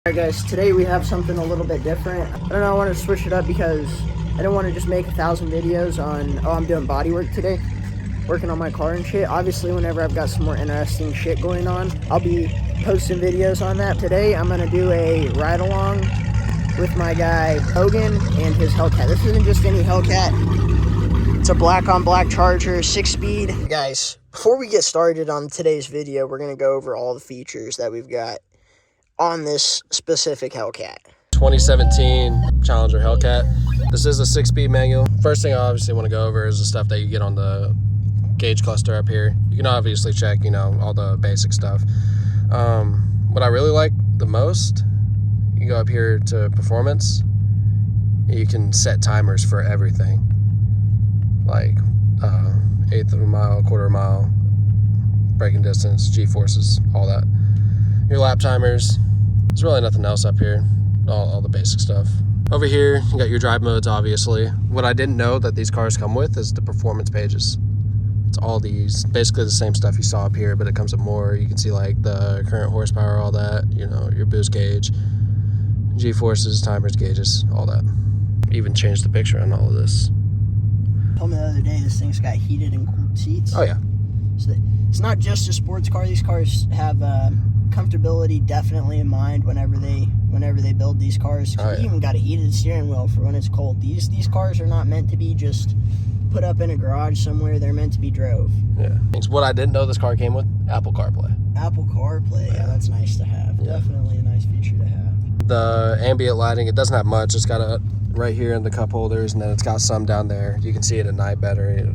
Alright guys, today we have something a little bit different. I don't know, I want to switch it up because I don't want to just make 1,000 videos on, oh, I'm doing body work today, working on my car and shit. Obviously, whenever I've got some more interesting shit going on, I'll be posting videos on that. Today, I'm going to do a ride-along with my guy, Logan, and his Hellcat. This isn't just any Hellcat. It's a black-on-black Charger, 6-speed. Guys, before we get started on today's video, we're going to go over all the features that we've got on this specific Hellcat. 2017 Challenger Hellcat. This is a 6-speed manual. First thing I obviously want to go over is the stuff that you get on the gauge cluster up here. You can obviously check, you know, all the basic stuff. What I really like the most, you go up here to performance. You can set timers for everything, like eighth of a mile, quarter of a mile, braking distance, G-forces, all that. Your lap timers. There's really nothing else up here. All the basic stuff. Over here, you got your drive modes, obviously. What I didn't know that these cars come with is the performance pages. It's all these, basically the same stuff you saw up here, but it comes with more. You can see like the current horsepower, all that, you know, your boost gauge, G-forces, timers, gauges, all that. Even changed the picture on all of this. Told me the other day this thing's got heated and cooled seats. Oh yeah. So it's not just a sports car. These cars have comfortability definitely in mind whenever they build these cars. Oh, yeah. You even got a heated steering wheel for when it's cold. These cars are not meant to be just put up in a garage somewhere. They're meant to be drove. Yeah. What I didn't know this car came with, Apple CarPlay. Apple CarPlay, yeah, that's nice to have. Yeah. Definitely a nice feature to have. The ambient lighting, it doesn't have much. It's got a right here in the cup holders, and then it's got some down there. You can see it at night better.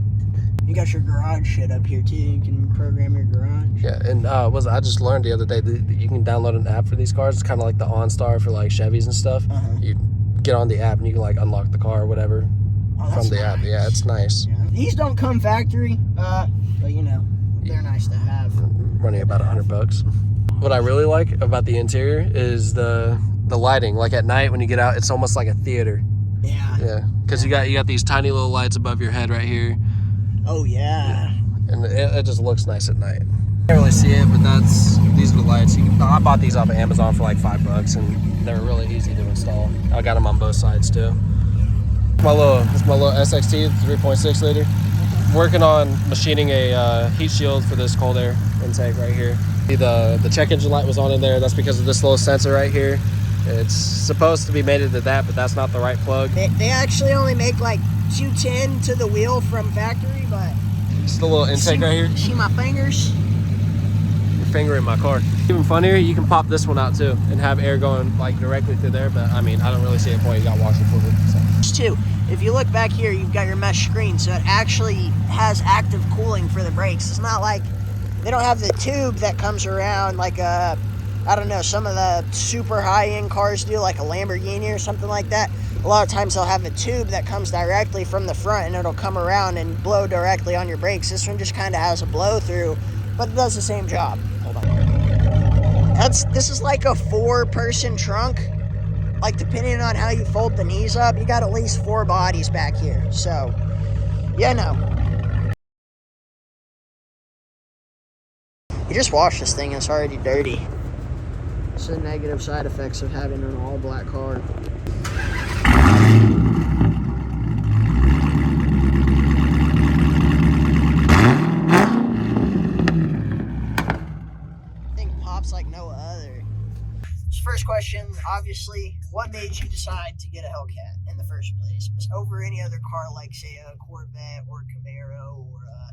You got your garage shit up here too. You can program your garage. Yeah, and I just learned the other day that you can download an app for these cars. It's kind of like the OnStar for like Chevys and stuff. You get on the app and you can like unlock the car or whatever from the app. Yeah, it's nice. Yeah. These don't come factory, but you know, they're nice to have. Running about $100. What I really like about the interior is the lighting. Like at night when you get out, it's almost like a theater. Yeah. Yeah, because you got these tiny little lights above your head right here. Oh yeah. And it just looks nice at night. Can't really see it, but these are the lights. I bought these off of Amazon for like $5, and they're really easy to install. I got them on both sides too. It's my little SXT 3.6 liter. Working on machining a heat shield for this cold air intake right here. The check engine light was on in there. That's because of this little sensor right here. It's supposed to be mated to that, but that's not the right plug. They actually only make like 210 to the wheel from factory, but it's the little intake right here. See my fingers? Your finger in my car. Even funnier, you can pop this one out too and have air going like directly through there, but I mean, I don't really see a point. You got washer fluid. So. Too. If you look back here, you've got your mesh screen, so it actually has active cooling for the brakes. It's not like they don't have the tube that comes around like a, I don't know, some of the super high-end cars do, like a Lamborghini or something like that. A lot of times they'll have a tube that comes directly from the front and it'll come around and blow directly on your brakes. This one just kind of has a blow through, but it does the same job. Hold on. This is like a 4-person trunk. Like depending on how you fold the knees up, you got at least 4 bodies back here. So, yeah, no. You just washed this thing and it's already dirty. It's the negative side effects of having an all-black car. Thing pops like no other. First question, obviously, what made you decide to get a Hellcat in the first place? Over any other car like, say, a Corvette or Camaro or a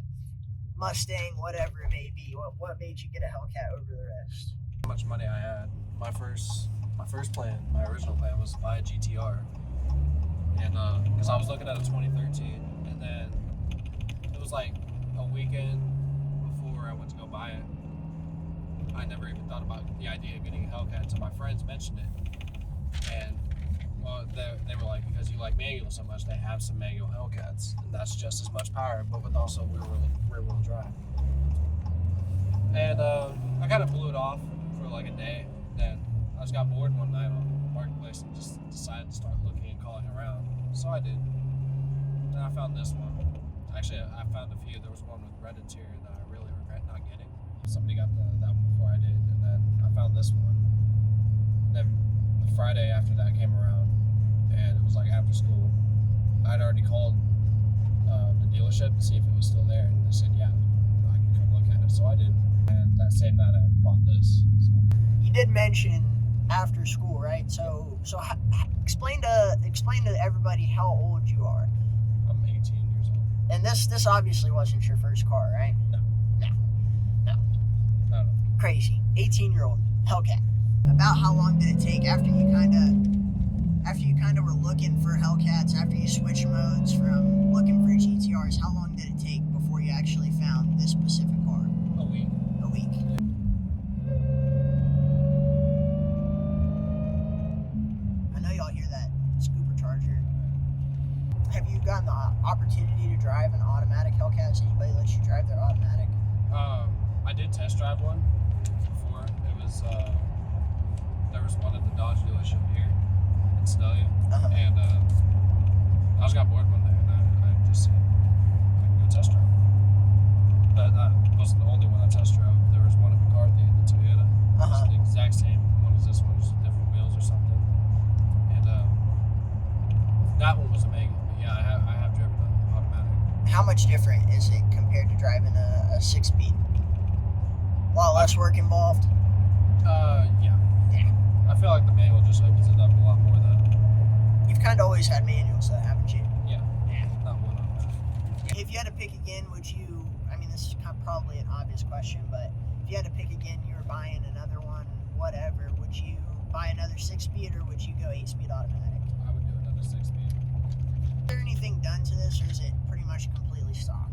Mustang, whatever it may be. What made you get a Hellcat over the rest? How much money I had. My original plan was to buy a GTR. And because I was looking at a 2013, and then it was like a weekend before I went to go buy it. I never even thought about the idea of getting a Hellcat until my friends mentioned it. And well, they were like, because you like manual so much, they have some manual Hellcats, and that's just as much power, but with also rear wheel drive. And I kind of blew it off for like a day. Then I just got bored one night on the marketplace and just decided to start looking and calling around. So I did. Then I found this one. Actually, I found a few. There was one with red interior that I really regret not getting. Somebody got that one before I did, and then I found this one. Then Friday after that came around, and it was like after school. I'd already called the dealership to see if it was still there, and they said, yeah, I could come look at it. So I did. And that same night I bought this. So. You did mention after school, right? So explain to everybody how old you are. I'm 18 years old. And this obviously wasn't your first car, right? No. Crazy. 18-year-old Hellcat. About how long did it take after you kind of were looking for Hellcats, after you switched modes from looking for GTRs? How long did it take before you actually found this specific car? A week. A week. I know y'all hear that scooper charger. Have you gotten the opportunity to drive an automatic Hellcat? Has anybody let you drive their automatic? I did test drive one before. It was there was one at the Dodge dealership here in Stellia, and I just got bored one day, and I just said I can go test drive. But that wasn't the only one I test drove. There was one at McCarthy, the Toyota. It was the exact same one as this one, just different wheels or something. And that one was amazing. But yeah, I have driven an automatic. How much different is it compared to driving a 6-speed? A lot less work involved. Yeah. I feel like the manual just opens it up a lot more though. You've kind of always had manuals though, haven't you? Yeah. Not one on that. If you had to pick again, would you, I mean, this is probably an obvious question, but if you had to pick again, you were buying another one, whatever, would you buy another 6-speed or would you go 8-speed automatic? I would do another 6-speed. Is there anything done to this, or is it pretty much completely stock?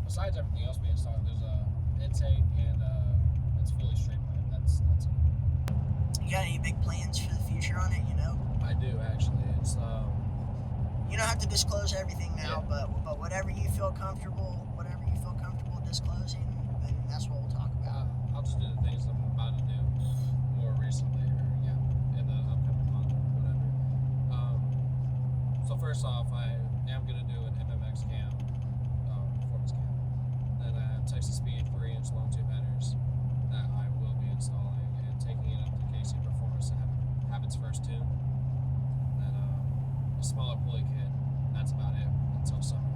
Besides everything else being stock, there's a intake and it's fully straight pipe. That's it. You got any big plans for the future on it, you know? I do actually. It's you don't have to disclose everything now, Yeah. but whatever you feel comfortable disclosing, then that's what we'll talk about. I'll just do the things I'm about to do more recently, or in the upcoming month or whatever. So first off, I am gonna do an MMX cam, performance cam. Then I have Texas Speed 3-inch long tube headers that I will be installing and taking it up to KC Performance to have its first tune. Then a smaller pulley kit. That's about it until summer.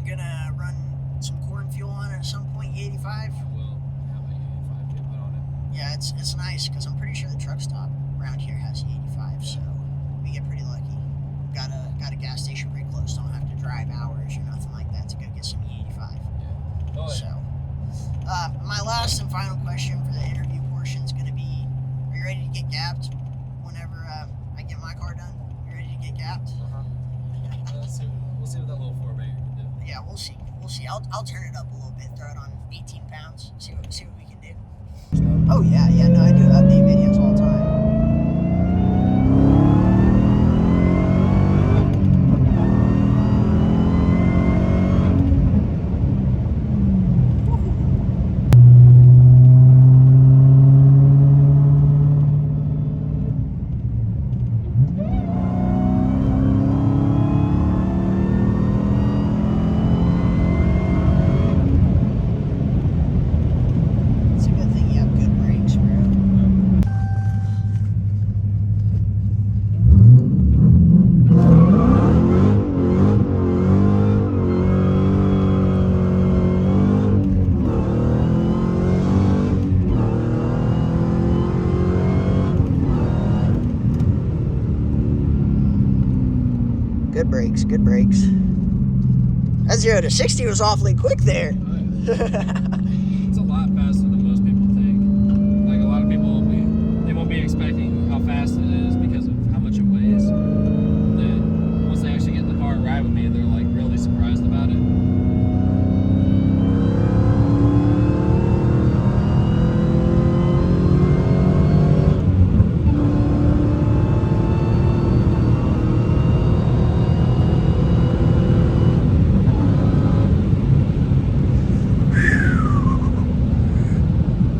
You're gonna run some corn fuel on it at some point, E85? I will have a 85 kit put on it. Yeah, it's nice because I'm pretty sure the truck stop around here has E85, so we get pretty lucky. Got a gas station pretty close. Don't have to drive hours or nothing like that to go get some E85. Yeah. Oh, So, my last and final question for the interview portion is going to be: are you ready to get gapped whenever I get my car done? You ready to get gapped? We'll see what that little 4-banger can do. Yeah, we'll see. I'll turn it up a little bit, throw it on 18 pounds, see what we can do. Oh yeah, no, I do update videos all the time. It's a good thing you have good brakes, bro. Good brakes. That 0 to 60 was awfully quick there. It's a lot faster than most people think. Like a lot of people they won't be expecting how fast it is because of how much it weighs. Then once they actually get in the car and ride with me, they're like really surprised about it.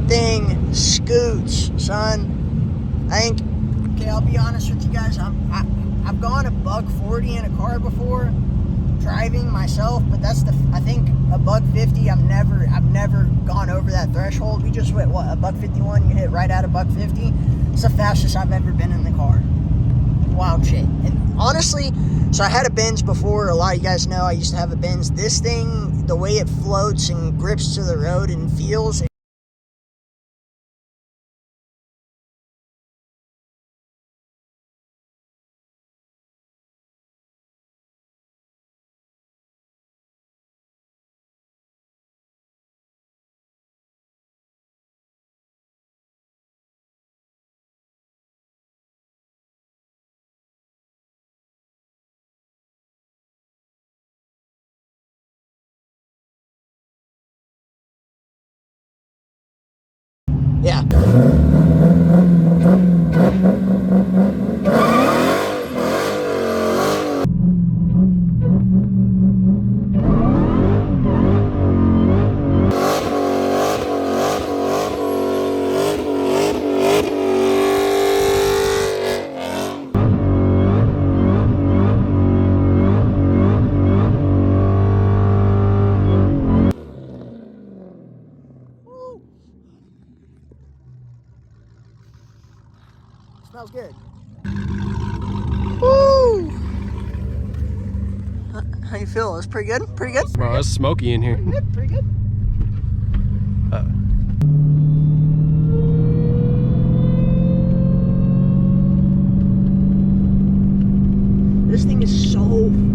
Thing scoots, son. Okay, I'll be honest with you guys. I've gone $140 in a car before, driving myself, but that's I think $1 $150. I've never gone over that threshold. We just went, what, $151? You hit right at $150. It's the fastest I've ever been in the car. Wild shit. And honestly, so I had a Benz before. A lot of you guys know I used to have a Benz. This thing, the way it floats and grips to the road and feels, yeah. Smells good. Woo! How you feel? It's pretty good? Pretty good? Bro, it's smoky in here. Pretty good, pretty good. This thing is so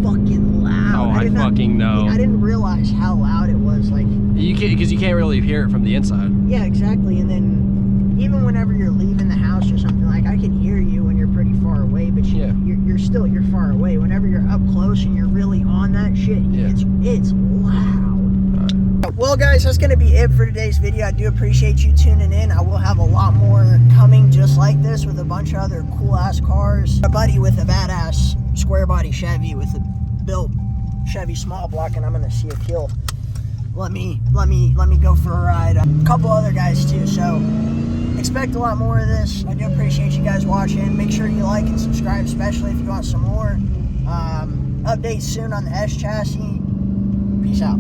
fucking loud. Oh, I fucking know. I didn't realize how loud it was. Like, You can't, because you can't really hear it from the inside. yeah, exactly. And then even whenever you're leaving the house or something, like, I can hear you when you're pretty far away, but Yeah. you're far away. Whenever you're up close and you're really on that shit, Yeah. it's loud. Well, guys, that's going to be it for today's video. I do appreciate you tuning in. I will have a lot more coming just like this with a bunch of other cool-ass cars. A buddy with a badass square body Chevy with a built Chevy small block, and I'm going to see if he'll let me go for a ride. A couple other guys too, so expect a lot more of this. I do appreciate you guys watching. Make sure you like and subscribe, especially if you want some more. Updates soon on the S chassis. Peace out.